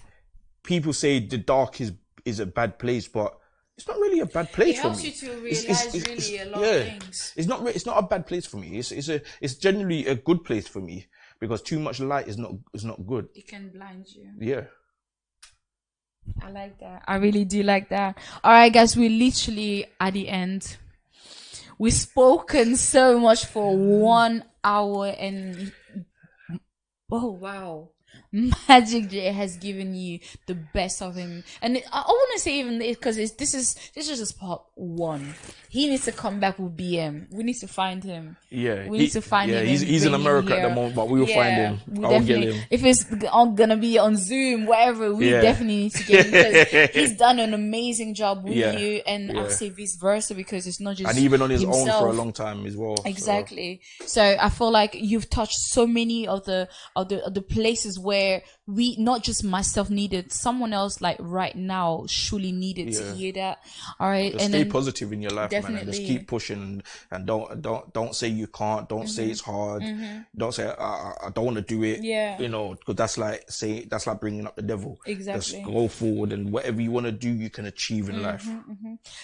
Speaker 2: people say the dark is a bad place, but it's not really a bad place for me. It helps you to realize really a lot of things. It's not a bad place for me. It's generally a good place for me, because too much light is not good.
Speaker 3: It can blind you.
Speaker 2: Yeah.
Speaker 3: I like that. I really do like that. All right, guys, we're literally at the end. We've spoken so much for 1 hour, and oh wow, Magic Jay has given you the best of him, and I want to say even because this is just part 1. He needs to come back with BM. We need to find him. We need to find him.
Speaker 2: He's in America at the moment, but we will find him. I'll get him.
Speaker 3: If it's gonna be on Zoom, whatever, we definitely need to get him, because he's done an amazing job with you, and I'll say vice versa, because it's not just,
Speaker 2: and even on his
Speaker 3: himself.
Speaker 2: own for a long time as well.
Speaker 3: Exactly. So I feel like you've touched so many of the places where we, not just myself, needed someone else like right now surely needed to hear that. All right,
Speaker 2: just
Speaker 3: and
Speaker 2: stay
Speaker 3: then,
Speaker 2: positive in your life,
Speaker 3: definitely.
Speaker 2: man, and just keep pushing, and don't say you can't, don't say it's hard, don't say I don't want to do it, you know, because that's like bringing up the devil.
Speaker 3: Exactly.
Speaker 2: Just go forward, and whatever you want to do, you can achieve in life.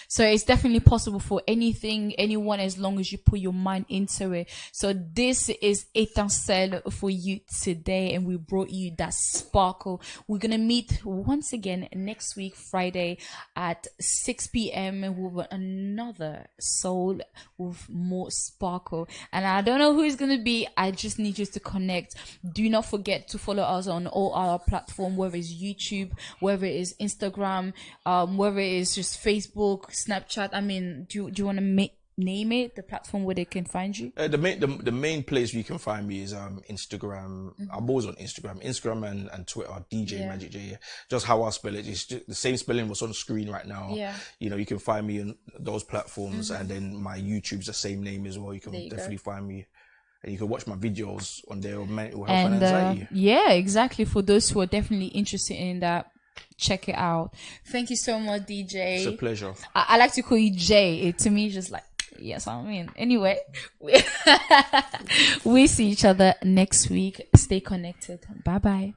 Speaker 3: So it's definitely possible for anyone, as long as you put your mind into it. So this is ETINCELLE for you today, and we brought you that sparkle. We're gonna meet once again next week, Friday at 6 p.m. with another soul with more sparkle. And I don't know who it's gonna be. I just need you to connect. Do not forget to follow us on all our platforms, whether it's YouTube, whether it is Instagram, whether it is just Facebook, Snapchat. I mean, do you want to name it, the platform where they can find you?
Speaker 2: The main place you can find me is Instagram. I'm always on Instagram and Twitter, djmagicjay. Just how I spell it. It's just the same spelling was on the screen right now. You know, you can find me on those platforms, and then my YouTube's the same name as well. You can definitely find me. And you can watch my videos on their mental health and anxiety.
Speaker 3: Yeah, exactly. For those who are definitely interested in that, check it out. Thank you so much, DJ.
Speaker 2: It's a pleasure.
Speaker 3: I like to call you Jay. To me, just like, yes, I mean. Anyway, we see each other next week. Stay connected. Bye bye.